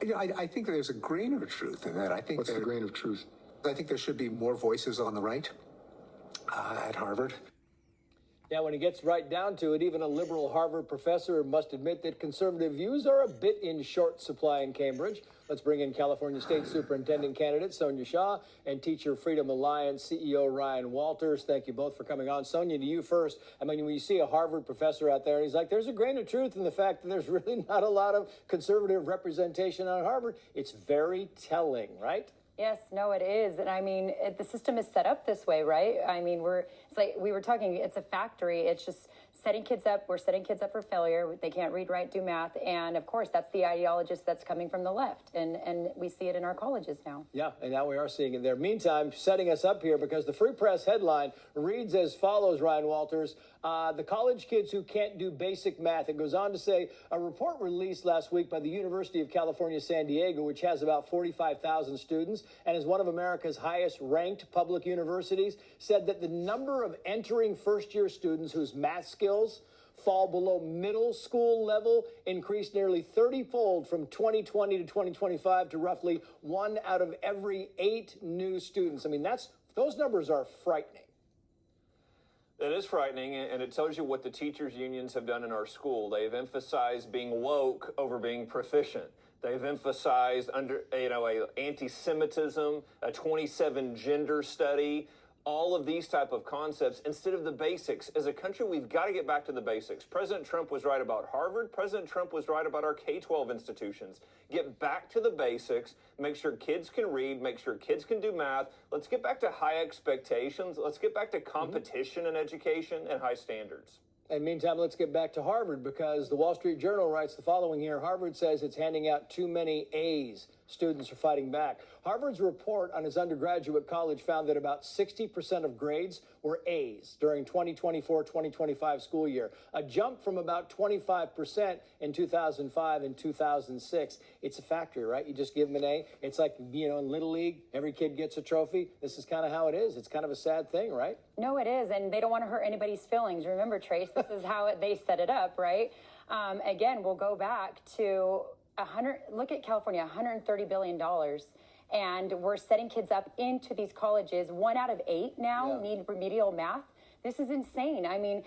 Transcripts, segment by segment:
I think there's a grain of truth in that. What's the grain of truth? I think there should be more voices on the right at Harvard. Yeah, when it gets right down to it, even a liberal Harvard professor must admit that conservative views are a bit in short supply in Cambridge. Let's bring in California State Superintendent candidate Sonia Shaw and Teacher Freedom Alliance CEO Ryan Walters. Thank you both for coming on. Sonia, to you first. I mean, when you see a Harvard professor out there, and he's like, there's a grain of truth in the fact that there's really not a lot of conservative representation on Harvard. It's very telling, right? Yes, no, it is. And I mean, the system is set up this way, right? I mean, it's like we were talking, it's a factory. It's just setting kids up. We're setting kids up for failure. They can't read, write, do math. And of course, that's the ideologist that's coming from the left. And we see it in our colleges now. Yeah, and now we are seeing it there. Meantime, setting us up here because the Free Press headline reads as follows, Ryan Walters. The college kids who can't do basic math. It goes on to say a report released last week by the University of California, San Diego, which has about 45,000 students and is one of America's highest ranked public universities, said that the number of entering first-year students whose math skills fall below middle school level increased nearly 30-fold from 2020 to 2025 to roughly 1 out of every 8 new students. I mean, those numbers are frightening. It is frightening, and it tells you what the teachers' unions have done in our school. They've emphasized being woke over being proficient. They've emphasized anti-Semitism, a 27 gender study, all of these type of concepts instead of the basics. As a country, we've got to get back to the basics. President Trump was right about Harvard. President Trump was right about our K-12 institutions. Get back to the basics. Make sure kids can read. Make sure kids can do math. Let's get back to high expectations. Let's get back to competition in education and high standards. And meantime, let's get back to Harvard because the Wall Street Journal writes the following here. Harvard says it's handing out too many A's. Students are fighting back. Harvard's report on its undergraduate college found that about 60% of grades were A's during 2024-2025 school year, a jump from about 25% in 2005 and 2006. It's a factory, right? You just give them an A. It's like, in Little League, every kid gets a trophy. This is kind of how it is. It's kind of a sad thing, right? No, it is, and they don't want to hurt anybody's feelings. Remember, Trace, this is how they set it up, right? Again, we'll go back to look at California, $130 billion. And we're setting kids up into these colleges. 1 out of 8 now need remedial math. This is insane. I mean,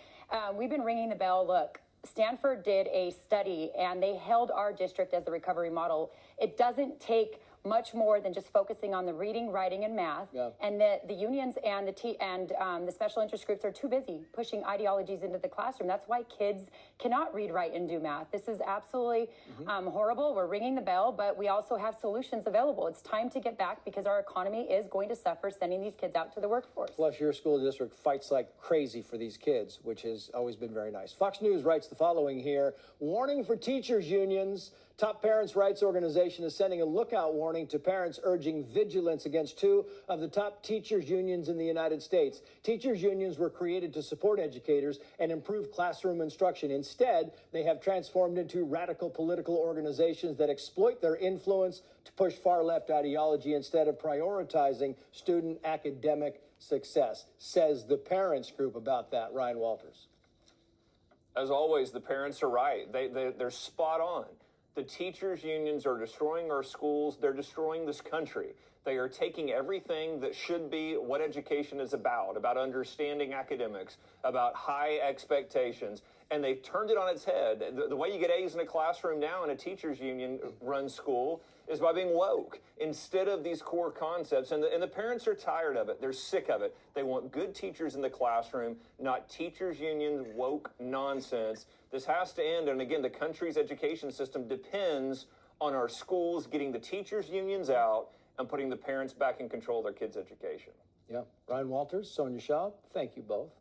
we've been ringing the bell. Look, Stanford did a study and they held our district as the recovery model. It doesn't take much more than just focusing on the reading, writing, and math. Yeah. And the unions and the special interest groups are too busy pushing ideologies into the classroom. That's why kids cannot read, write, and do math. This is absolutely horrible. We're ringing the bell, but we also have solutions available. It's time to get back because our economy is going to suffer sending these kids out to the workforce. Plus, your school district fights like crazy for these kids, which has always been very nice. Fox News writes the following here. Warning for teachers unions. Top Parents' Rights Organization is sending a lookout warning to parents urging vigilance against 2 of the top teachers unions in the United States. Teachers unions were created to support educators and improve classroom instruction. Instead, they have transformed into radical political organizations that exploit their influence to push far-left ideology instead of prioritizing student academic success, says the parents group about that. Ryan Walters. As always, the parents are right. They're spot on. The teachers' unions are destroying our schools. They're destroying this country. They are taking everything that should be what education is about understanding academics, about high expectations, and they've turned it on its head. The way you get A's in a classroom now in a teachers' union-run school is by being woke instead of these core concepts. And the parents are tired of it. They're sick of it. They want good teachers in the classroom, not teachers' unions woke nonsense. This has to end. And again, the country's education system depends on our schools getting the teachers' unions out and putting the parents back in control of their kids' education. Yeah. Ryan Walters, Sonia Shaw, thank you both.